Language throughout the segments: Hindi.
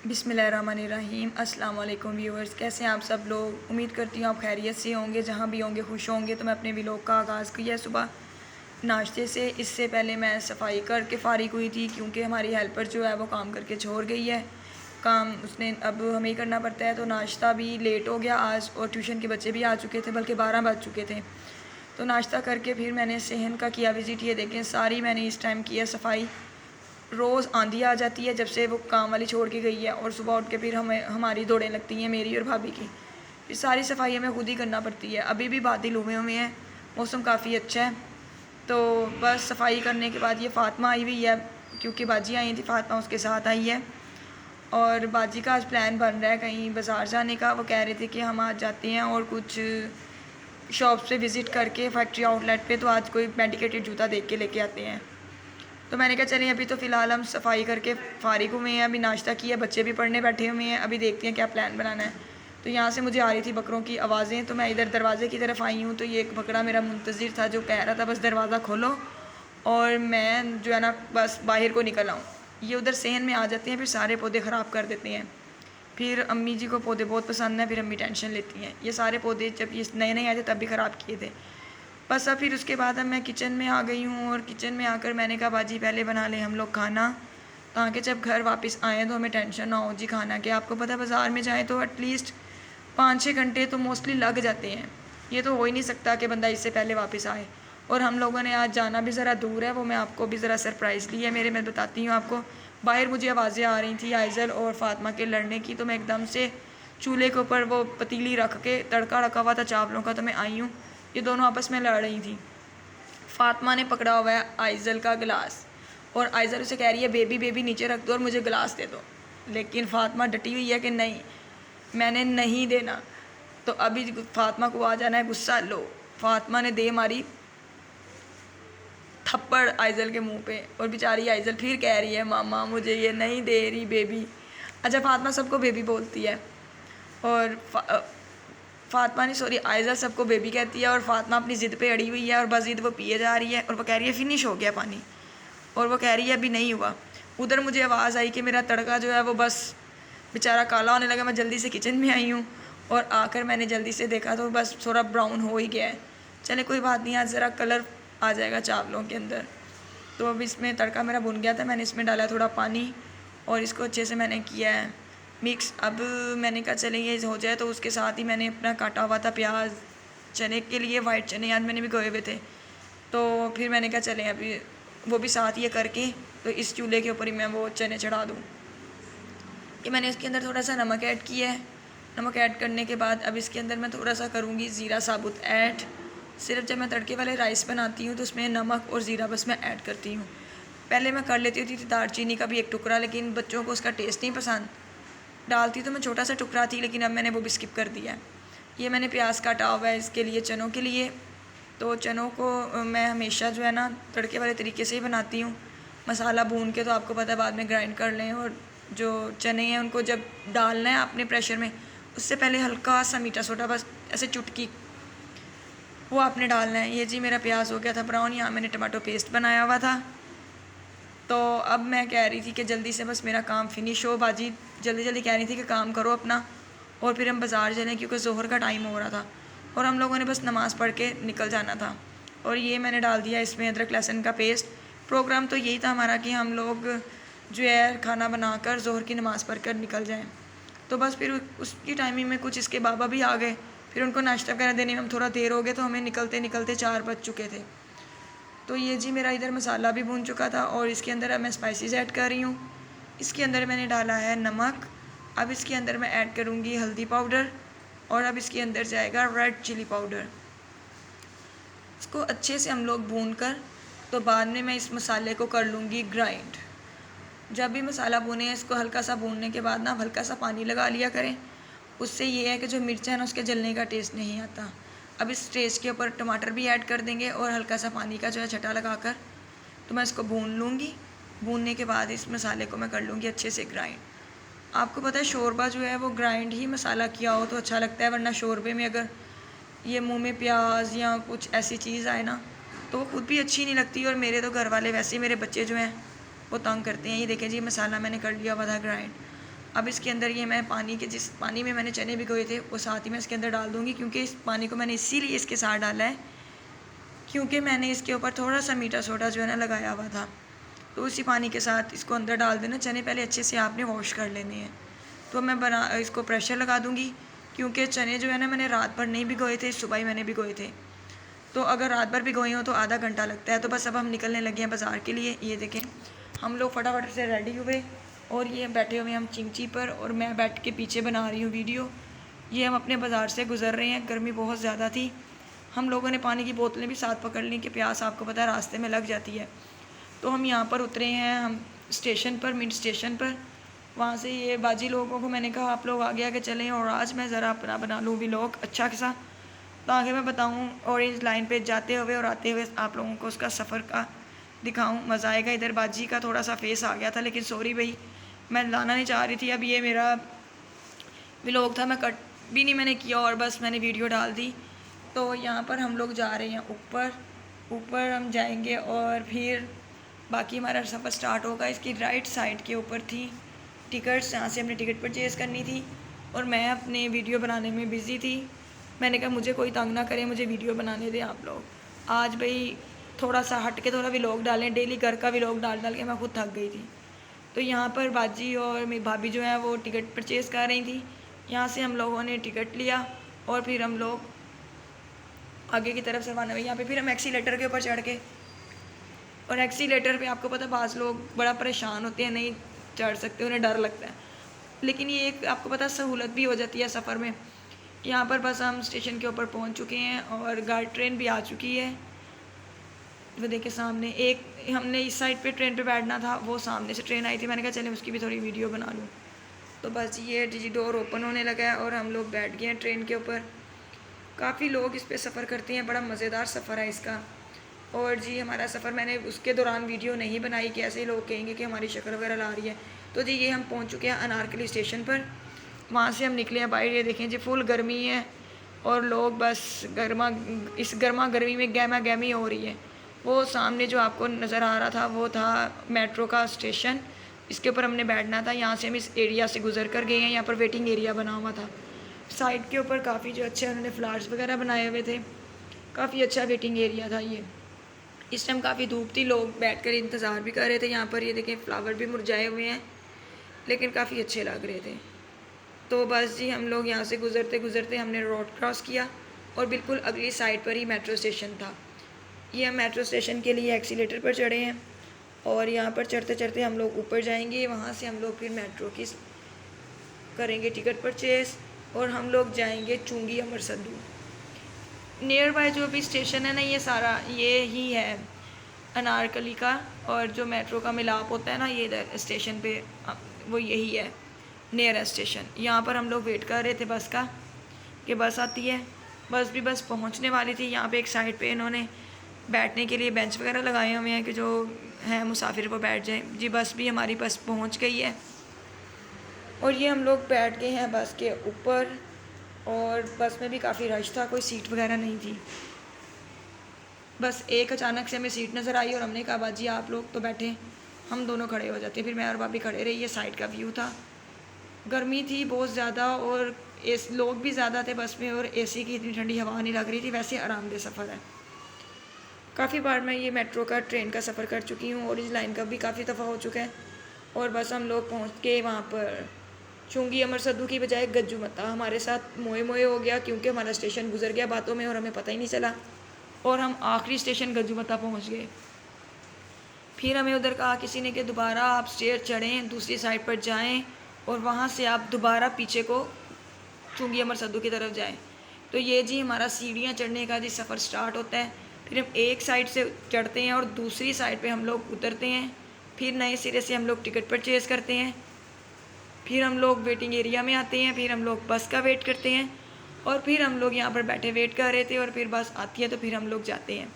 बिस्मिल्लाहिर्रहमानिर्रहीम। अस्सलाम वालेकुम व्यूअर्स, कैसे हैं आप सब लोग। उम्मीद करती हूँ आप खैरियत से होंगे, जहाँ भी होंगे खुश होंगे। तो मैं अपने व्लॉग का आगाज़ किया सुबह नाश्ते से। इससे पहले मैं सफाई करके फ़ारिग हुई थी, क्योंकि हमारी हेल्पर जो है वो काम करके छोड़ गई है। काम उसने अब हमें ही करना पड़ता है, तो नाश्ता भी लेट हो गया आज, और ट्यूशन के बच्चे भी आ चुके थे, बल्कि 12 बज चुके थे। तो नाश्ता करके फिर मैंने सहन का किया विज़िट। ये देखें, सारी मैंने इस टाइम की है सफाई। रोज़ आंधी आ जाती है जब से वो काम वाली छोड़ के गई है, और सुबह उठ के फिर हमारी दौड़ें लगती हैं, मेरी और भाभी की। फिर सारी सफाई हमें खुद ही करना पड़ती है। अभी भी बादल हुए हुए हैं, मौसम काफ़ी अच्छा है। तो बस सफाई करने के बाद ये फ़ातिमा आई हुई है, क्योंकि बाजी आई थी, फ़ातिमा उसके साथ आई है। और बाजी का आज प्लान बन रहा है कहीं बाज़ार जाने का। वो कह रहे थे कि हम आज जाते हैं और कुछ शॉप्स पे विज़िट करके फैक्ट्री आउटलेट पे, तो आज कोई मेडिकेटेड जूता देख के लेके आते हैं। तो मैंने कहा चलिए, अभी तो फ़िलहाल हम सफाई करके फ़ारिग हुए हैं, अभी नाश्ता किया, बच्चे भी पढ़ने बैठे हुए हैं, अभी देखते हैं क्या प्लान बनाना है। तो यहाँ से मुझे आ रही थी बकरों की आवाज़ें, तो मैं इधर दरवाज़े की तरफ आई हूँ। तो ये एक बकरा मेरा मुंतज़िर था, जो कह रहा था बस दरवाज़ा खोलो और मैं जो है ना बस बाहर को निकल आऊँ। ये उधर सहन में आ जाते हैं, फिर सारे पौधे ख़राब कर देते हैं। फिर अम्मी जी को पौधे बहुत पसंद हैं, फिर अम्मी टेंशन लेती हैं। ये सारे पौधे जब ये नए नए आए थे तब भी ख़राब किए थे। बस अब फिर उसके बाद अब मैं किचन में आ गई हूँ, और किचन में आकर मैंने कहा बाजी पहले बना लें हम लोग खाना, ताकि जब घर वापस आएँ तो हमें टेंशन ना हो जी खाना के। आपको पता है बाज़ार में जाए तो एटलीस्ट 5-6 घंटे तो मोस्टली लग जाते हैं। ये तो हो ही नहीं सकता कि बंदा इससे पहले वापस आए। और हम लोगों ने आज जाना भी ज़रा दूर है, वो मैं आपको भी ज़रा सरप्राइज़ ली है मेरे, मैं बताती हूँ आपको। बाहर मुझे आवाज़ें आ रही थी आइज़ल और फ़ातिमा के लड़ने की, तो मैं एकदम से चूल्हे के ऊपर वो पतीली रख के तड़का रखा हुआ था चावलों का, तो मैं आई हूँ। ये दोनों आपस में लड़ रही थी। फ़ातिमा ने पकड़ा हुआ है आइज़ल का गिलास, और आइज़ल उसे कह रही है बेबी बेबी नीचे रख दो और मुझे गिलास दे दो। लेकिन फ़ातिमा डटी हुई है कि नहीं, मैंने नहीं देना। तो अभी फ़ातिमा को आ जाना है गुस्सा। लो, फ़ातिमा ने दे मारी थप्पड़ आइज़ल के मुंह पे, और बेचारी आइज़ल फिर कह रही है मामा मुझे ये नहीं दे रही बेबी। अच्छा, फ़ातिमा सबको बेबी बोलती है, और फ़ातिमा ने सॉरी आयज़ा सबको बेबी कहती है, और फ़ातिमा अपनी ज़िद पे अड़ी हुई है, और बस ज़िद वो पिए जा रही है, और वो कह रही है फ़िनिश हो गया पानी, और वो कह रही है अभी नहीं हुआ। उधर मुझे आवाज़ आई कि मेरा तड़का जो है वो बस बेचारा काला होने लगा। मैं जल्दी से किचन में आई हूँ, और आकर मैंने जल्दी से देखा तो बस थोड़ा ब्राउन हो ही गया है। चले कोई बात नहीं, आज ज़रा कलर आ जाएगा चावलों के अंदर। तो अब इसमें तड़का मेरा भुन गया था, मैंने इसमें डाला थोड़ा पानी, और इसको अच्छे से मैंने किया है मिक्स। अब मैंने कहा चले ये हो जाए, तो उसके साथ ही मैंने अपना काटा हुआ था प्याज, चने के लिए वाइट चने आज मैंने भी गोए हुए थे। तो फिर मैंने कहा चलें अभी वो भी साथ ये करके, तो इस चूल्हे के ऊपर ही मैं वो चने चढ़ा दूँ। कि मैंने इसके अंदर थोड़ा सा नमक ऐड किया है। नमक ऐड करने के बाद अब इसके अंदर मैं थोड़ा सा करूँगी ज़ीरा साबुत ऐड। सिर्फ जब मैं तड़के वाले राइस बनाती हूँ तो उसमें नमक और ज़ीरा बस मैं ऐड करती हूँ। पहले मैं कर लेती होती थी दालचीनी का भी एक टुकड़ा, लेकिन बच्चों को उसका टेस्ट नहीं पसंद। डालती तो मैं छोटा सा टुकड़ा थी, लेकिन अब मैंने वो भी स्किप कर दिया है। ये मैंने प्याज काटा हुआ है इसके लिए, चनों के लिए। तो चनों को मैं हमेशा जो है ना तड़के वाले तरीके से ही बनाती हूँ। मसाला भून के तो आपको पता है बाद में ग्राइंड कर लें, और जो चने हैं उनको जब डालना है आपने प्रेशर में, उससे पहले हल्का सा मीठा सोडा, बस ऐसे चुटकी, वो आपने डालना है। ये जी मेरा प्याज हो गया था ब्राउन। यहाँ मैंने टमाटो पेस्ट बनाया हुआ था। तो अब मैं कह रही थी कि जल्दी से बस मेरा काम फिनिश हो। बाजी जल्दी जल्दी कह रही थी कि काम करो अपना, और फिर हम बाज़ार चलें, क्योंकि ज़ोहर का टाइम हो रहा था, और हम लोगों ने बस नमाज़ पढ़ के निकल जाना था। और ये मैंने डाल दिया इसमें अदरक लहसुन का पेस्ट। प्रोग्राम तो यही था हमारा कि हम लोग जो है खाना बनाकर ज़ोहर की नमाज़ पढ़ कर निकल जाएँ। तो बस फिर उसकी टाइमिंग में कुछ इसके बाबा भी आ गए, फिर उनको नाश्ता वगैरह देने में हम थोड़ा देर हो गए, तो हमें निकलते निकलते 4 बज चुके थे। तो ये जी मेरा इधर मसाला भी भून चुका था, और इसके अंदर अब मैं स्पाइसेस ऐड कर रही हूँ। इसके अंदर मैंने डाला है नमक। अब इसके अंदर मैं ऐड करूँगी हल्दी पाउडर, और अब इसके अंदर जाएगा रेड चिली पाउडर। इसको अच्छे से हम लोग भून कर, तो बाद में मैं इस मसाले को कर लूँगी ग्राइंड। जब भी मसाला भूने, इसको हल्का सा भूनने के बाद ना हल्का सा पानी लगा लिया करें। उससे ये है कि जो मिर्च है ना उसके जलने का टेस्ट नहीं आता। अब इस स्टेज के ऊपर टमाटर भी ऐड कर देंगे, और हल्का सा पानी का जो है छटा लगाकर, तो मैं इसको भून लूँगी। भूनने के बाद इस मसाले को मैं कर लूँगी अच्छे से ग्राइंड। आपको पता है शोरबा जो है वो ग्राइंड ही मसाला किया हो तो अच्छा लगता है, वरना शोरबे में अगर ये मुंह में प्याज या कुछ ऐसी चीज़ आए ना, तो वो खुद भी अच्छी नहीं लगती। और मेरे तो घर वाले वैसे ही, मेरे बच्चे जो हैं वो तंग करते हैं। ये देखें जी मसाला मैंने कर लिया हुआ था ग्राइंड। अब इसके अंदर ये मैं पानी के जिस पानी में मैंने चने भिगोए थे वो साथ ही मैं इसके अंदर डाल दूँगी, क्योंकि इस पानी को मैंने इसीलिए इसके साथ डाला है क्योंकि मैंने इसके ऊपर थोड़ा सा मीठा सोडा जो है ना लगाया हुआ था। तो उसी पानी के साथ इसको अंदर डाल देना। चने पहले अच्छे से आपने वॉश कर लेने हैं। तो मैं इसको प्रेशर लगा दूँगी, क्योंकि चने जो है ना मैंने रात भर नहीं भिगोए थे, सुबह ही मैंने भिगोए थे। तो अगर रात भर भिगोए हो तो आधा घंटा लगता है। तो बस अब हम निकलने लगे हैं बाज़ार के लिए। ये देखें हम लोग फटाफट से रेडी हुए और ये बैठे हुए हम चिंची पर, और मैं बैठ के पीछे बना रही हूँ वीडियो। ये हम अपने बाज़ार से गुज़र रहे हैं। गर्मी बहुत ज़्यादा थी। हम लोगों ने पानी की बोतलें भी साथ पकड़ ली कि प्यास आपको पता है रास्ते में लग जाती है। तो हम यहाँ पर उतरे हैं, हम स्टेशन पर, मिड स्टेशन पर। वहाँ से ये बाजी लोगों को मैंने कहा आप लोग आगे आगे चलें और आज मैं ज़रा अपना बना लूँ व्लॉग अच्छा सा, ताकि मैं बताऊँ ऑरेंज लाइन पे जाते हुए और आते हुए आप लोगों को उसका सफ़र का दिखाऊँ, मज़ा आएगा। इधर बाजी का थोड़ा सा फेस आ गया था, लेकिन सॉरी भाई मैं लाना नहीं चाह रही थी। अब ये मेरा व्लॉग था, मैं कट भी नहीं मैंने किया और बस मैंने वीडियो डाल दी। तो यहाँ पर हम लोग जा रहे हैं ऊपर। ऊपर हम जाएंगे और फिर बाकी हमारा सफ़र स्टार्ट होगा। इसकी राइट साइड के ऊपर थी टिकट्स, जहाँ से हमने टिकट परचेज़ करनी थी, और मैं अपने वीडियो बनाने में बिज़ी थी। मैंने कहा मुझे कोई तंग ना करे, मुझे वीडियो बनाने दें आप लोग। आज भाई थोड़ा सा हट के थोड़ा व्लॉग डालें, डेली घर का व्लॉग डाल डाल के मैं खुद थक गई थी। तो यहाँ पर बाजी और मेरी भाभी जो है वो टिकट परचेज़ कर रही थी। यहाँ से हम लोगों ने टिकट लिया और फिर हम लोग आगे की तरफ से रवाना हुए। यहाँ पे फिर हम एक्सीलेटर के ऊपर चढ़ के, और एक्सीलेटर पे आपको पता है बाज़ लोग बड़ा परेशान होते हैं, नहीं चढ़ सकते, उन्हें डर लगता है। लेकिन ये एक आपको पता सहूलत भी हो जाती है सफ़र में। यहाँ पर बस हम स्टेशन के ऊपर पहुँच चुके हैं और ट्रेन भी आ चुकी है। वो देखे सामने एक, हमने इस साइड पे ट्रेन पे बैठना था, वो सामने से ट्रेन आई थी। मैंने कहा चले उसकी भी थोड़ी वीडियो बना लूँ। तो बस ये डोर ओपन होने लगा है और हम लोग बैठ गए हैं ट्रेन के ऊपर। काफ़ी लोग इस पर सफ़र करते हैं, बड़ा मज़ेदार सफ़र है इसका। और जी हमारा सफ़र मैंने उसके दौरान वीडियो नहीं बनाई कि ऐसे लोग कहेंगे कि हमारी शक्ल वगैरह ला रही है। तो जी ये हम पहुंच चुके हैं अनारकली स्टेशन पर। वहाँ से हम निकले हैं बाहर। ये देखें जी फुल गर्मी है और लोग बस इस गर्मा गर्मी में गहमा गहमी हो रही है। वो सामने जो आपको नज़र आ रहा था वो था मेट्रो का स्टेशन, इसके ऊपर हमने बैठना था। यहाँ से हम इस एरिया से गुजर कर गए हैं। यहाँ पर वेटिंग एरिया बना हुआ था साइड के ऊपर, काफ़ी जो अच्छे उन्होंने फ्लावर्स वगैरह बनाए हुए थे। काफ़ी अच्छा वेटिंग एरिया था ये। इस टाइम काफ़ी धूप थी, लोग बैठकर इंतज़ार भी कर रहे थे। यहाँ पर ये देखें फ्लावर भी मुरझाए हुए हैं, लेकिन काफ़ी अच्छे लग रहे थे। तो बस जी हम लोग यहाँ से गुज़रते गुज़रते हमने रोड क्रॉस किया और बिल्कुल अगली साइड पर ही मेट्रो स्टेशन था। ये हम मेट्रो स्टेशन के लिए एक्सीलेटर पर चढ़े हैं और यहाँ पर चढ़ते चढ़ते हम लोग ऊपर जाएंगे। वहाँ से हम लोग फिर मेट्रो की करेंगे टिकट परचेज़ और हम लोग जाएंगे चुंगी अमर सद्दू। नियर बाय जो भी स्टेशन है ना, ये सारा ये ही है अनारकली का, और जो मेट्रो का मिलाप होता है ना ये इधर स्टेशन पे, वो यही है नियरेस्ट स्टेशन। यहाँ पर हम लोग वेट कर रहे थे बस का, कि बस आती है। बस भी बस पहुँचने वाली थी। यहाँ पे एक साइड पे इन्होंने बैठने के लिए बेंच वगैरह लगाए हुए हैं कि जो है मुसाफिर वो बैठ जाए। जी बस भी हमारी बस पहुँच गई है और ये हम लोग बैठ गए हैं बस के ऊपर। और बस में भी काफ़ी रश था, कोई सीट वगैरह नहीं थी। बस एक अचानक से हमें सीट नज़र आई और हमने कहा बाजी आप लोग तो बैठे, हम दोनों खड़े हो जाते। फिर मैं और भाभी खड़े रही। ये साइड का व्यू था। गर्मी थी बहुत ज़्यादा और लोग भी ज़्यादा थे बस में, और एसी की इतनी ठंडी हवा नहीं लग रही थी। वैसे आरामदेह सफ़र है। काफ़ी बार मैं ये मेट्रो का ट्रेन का सफ़र कर चुकी हूँ, ऑरेंज लाइन का भी काफ़ी दफ़ा हो चुका है। और बस हम लोग पहुँच के वहाँ पर चुंगी अमर सद्दू की बजाय गज्जू मत्ता हमारे साथ मोए मोए हो गया, क्योंकि हमारा स्टेशन गुजर गया बातों में और हमें पता ही नहीं चला और हम आखिरी स्टेशन गज्जू मत्ता पहुँच गए। फिर हमें उधर कहा किसी ने कि दोबारा आप स्टेयर चढ़ें, दूसरी साइड पर जाएं और वहाँ से आप दोबारा पीछे को चुंगी अमर सद्दू की तरफ जाएं। तो ये जी हमारा सीढ़ियाँ चढ़ने का जी सफ़र स्टार्ट होता है। फिर हम एक साइड से चढ़ते हैं और दूसरी साइड पे हम लोग उतरते हैं। फिर नए सिरे से हम लोग टिकट परचेज़ करते हैं। फिर हम लोग वेटिंग एरिया में आते हैं। फिर हम लोग बस का वेट करते हैं और फिर हम लोग यहाँ पर बैठे वेट कर रहे थे और फिर बस आती है तो फिर हम लोग जाते हैं।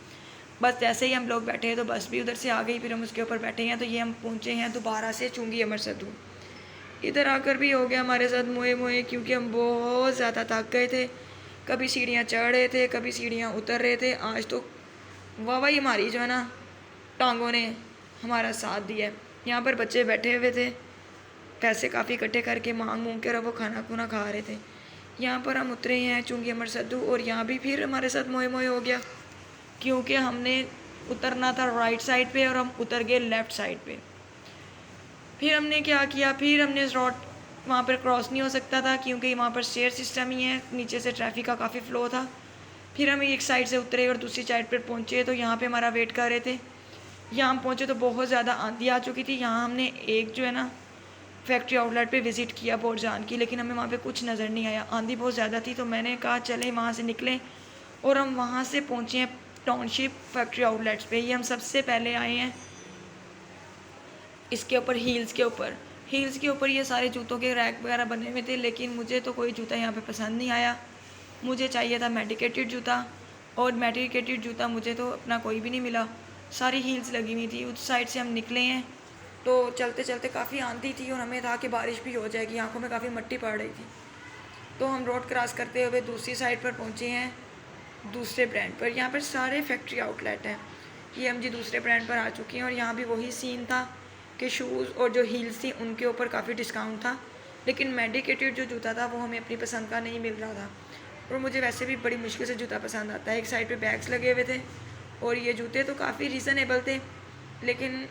बस जैसे ही हम लोग बैठे हैं तो बस भी उधर से आ गई, फिर हम उसके ऊपर बैठे हैं। तो ये हम पहुँचे हैं दोबारा से चुंगी अमर सद्दू। इधर आकर भी हो गया हमारे साथ मोए मोए, क्योंकि हम बहुत ज़्यादा थक गए थे। कभी सीढ़ियाँ चढ़ रहे थे, कभी सीढ़ियाँ उतर रहे थे। आज तो वाह ही हमारी जो है ना टांगों ने हमारा साथ दिया। यहाँ पर बच्चे बैठे हुए थे, पैसे काफ़ी इकट्ठे करके मांग कर वो खाना खुना खा रहे थे। यहाँ पर हम उतरे हैं चूँकि अमर सद्दू, और यहाँ भी फिर हमारे साथ मोए मोए हो गया क्योंकि हमने उतरना था राइट साइड पे और हम उतर गए लेफ़्ट साइड पे। फिर हमने क्या किया, फिर हमने रोड वहाँ पर क्रॉस नहीं हो सकता था क्योंकि वहाँ पर स्टेयर सिस्टम ही है, नीचे से ट्रैफिक का काफ़ी फ़्लो था। फिर हम एक साइड से उतरे और दूसरी साइड पर पहुँचे, तो यहाँ पे हमारा वेट कर रहे थे। यहाँ हम पहुँचे तो बहुत ज़्यादा आंधी आ चुकी थी। यहाँ हमने एक जो है ना फैक्ट्री आउटलेट पे विज़िट किया बोरजान की, लेकिन हमें वहाँ पे कुछ नज़र नहीं आया, आंधी बहुत ज़्यादा थी। तो मैंने कहा चले वहाँ से निकलें, और हम वहाँ से पहुँचे हैं टाउनशिप फैक्ट्री आउटलेट्स पे। ये हम सबसे पहले आए हैं इसके ऊपर हील्स के ऊपर ये सारे जूतों के रैक वगैरह बने हुए थे, लेकिन मुझे तो कोई जूता यहाँ पे पसंद नहीं आया। मुझे चाहिए था मेडिकेटेड जूता, और मेडिकेटेड जूता मुझे तो अपना कोई भी नहीं मिला, सारी हील्स लगी हुई थी। उस साइड से हम निकले हैं तो चलते चलते काफ़ी आंधी थी और हमें था कि बारिश भी हो जाएगी, आंखों में काफ़ी मिट्टी पड़ रही थी। तो हम रोड क्रॉस करते हुए दूसरी साइड पर पहुँचे हैं, दूसरे ब्रांड पर। यहाँ पर सारे फैक्ट्री आउटलेट हैं। ये हम जी दूसरे ब्रांड पर आ चुके हैं, और यहाँ भी वही सीन था कि शूज़ और जो हील्स थी उनके ऊपर काफ़ी डिस्काउंट था, लेकिन मेडिकेटेड जो जूता था वो हमें अपनी पसंद का नहीं मिल रहा था। और मुझे वैसे भी बड़ी मुश्किल से जूता पसंद आता है। एक साइड पे बैग्स लगे हुए थे और ये जूते तो काफ़ी रीज़नेबल थे, लेकिन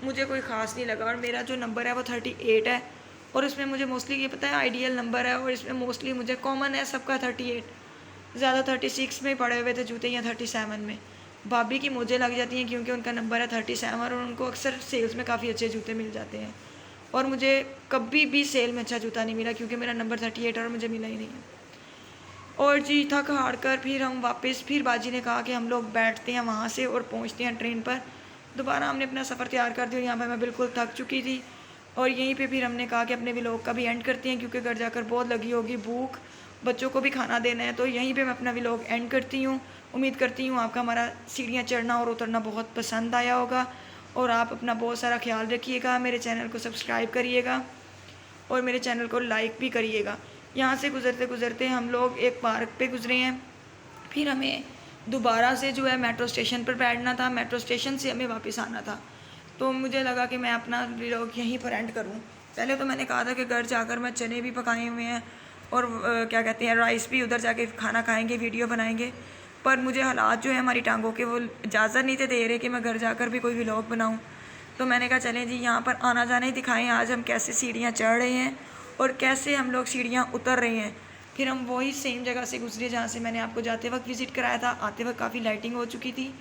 मुझे कोई ख़ास नहीं लगा। और मेरा जो नंबर है वो 38 है, और इसमें मुझे मोस्टली ये पता है आइडियल नंबर है, और इसमें मोस्टली मुझे कॉमन है सबका 38, ज़्यादा 36 में पड़े हुए थे जूते या 37 में। भाभी की मुझे लग जाती हैं क्योंकि उनका नंबर है 37, और उनको अक्सर सेल्स में काफ़ी अच्छे जूते मिल जाते हैं, और मुझे कभी भी सेल में अच्छा जूता नहीं मिला क्योंकि मेरा नंबर 38 है और मुझे मिला ही नहीं है। और जी थक हार कर फिर हम वापस, फिर बाजी ने कहा कि हम लोग बैठते हैं वहाँ से और पहुँचते हैं ट्रेन पर। दोबारा हमने अपना सफ़र तैयार कर दिया। यहाँ पर मैं बिल्कुल थक चुकी थी, और यहीं पे फिर हमने कहा कि अपने व्लॉग का भी एंड करते हैं क्योंकि घर जाकर बहुत लगी होगी भूख, बच्चों को भी खाना देना है। तो यहीं पे मैं अपना व्लॉग एंड करती हूँ। उम्मीद करती हूँ आपका हमारा सीढ़ियाँ चढ़ना और उतरना बहुत पसंद आया होगा, और आप अपना बहुत सारा ख्याल रखिएगा। मेरे चैनल को सब्सक्राइब करिएगा और मेरे चैनल को लाइक भी करिएगा। यहाँ से गुज़रते गुज़रते हम लोग एक पार्क पे गुज़रे हैं, फिर हमें दोबारा से जो है मेट्रो स्टेशन पर बैठना था, मेट्रो स्टेशन से हमें वापस आना था। तो मुझे लगा कि मैं अपना व्लॉग यहीं पर एंड करूँ। पहले तो मैंने कहा था कि घर जाकर मैं चने भी पकाए हुए हैं और क्या कहते हैं राइस भी, उधर जाके खाना खाएंगे, वीडियो बनाएंगे, पर मुझे हालात जो है हमारी टांगों के वो इजाज़त नहीं थे दे रहे कि मैं घर जाकर भी कोई व्लॉग बनाऊँ। तो मैंने कहा चलें जी यहाँ पर आना जाना ही दिखाएँ आज हम कैसे सीढ़ियाँ चढ़ रहे हैं और कैसे हम लोग सीढ़ियाँ उतर रहे हैं। फिर हम वही सेम जगह से गुजरे जहाँ से मैंने आपको जाते वक्त विज़िट कराया था। आते वक्त काफ़ी लाइटिंग हो चुकी थी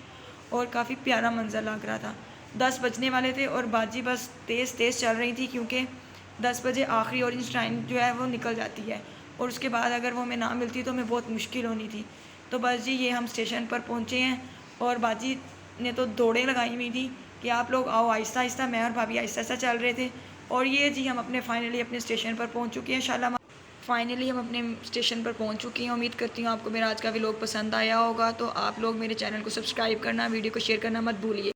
और काफ़ी प्यारा मंजर लग रहा था। 10 बजने वाले थे और बाजी बस तेज़ तेज़ चल रही थी क्योंकि 10 बजे आखिरी ऑरेंज टाइम जो है वो निकल जाती है, और उसके बाद अगर वो हमें ना मिलती तो हमें बहुत मुश्किल होनी थी। तो बस जी ये हम स्टेशन पर पहुँचे हैं, और बाजी ने तो दौड़ें लगाई हुई थी कि आप लोग आओ आहिस्ता आहिस्ता। मैं और भाभी आहिस्ता आहिस्ता चल रहे थे, और ये जी हम अपने फाइनली अपने स्टेशन पर पहुंच चुके हैं। इंशाल्लाह फाइनली हम अपने स्टेशन पर पहुंच चुकी हैं। उम्मीद करती हूँ आपको मेरा आज का व्लॉग पसंद आया होगा। तो आप लोग मेरे चैनल को सब्सक्राइब करना, वीडियो को शेयर करना मत भूलिए।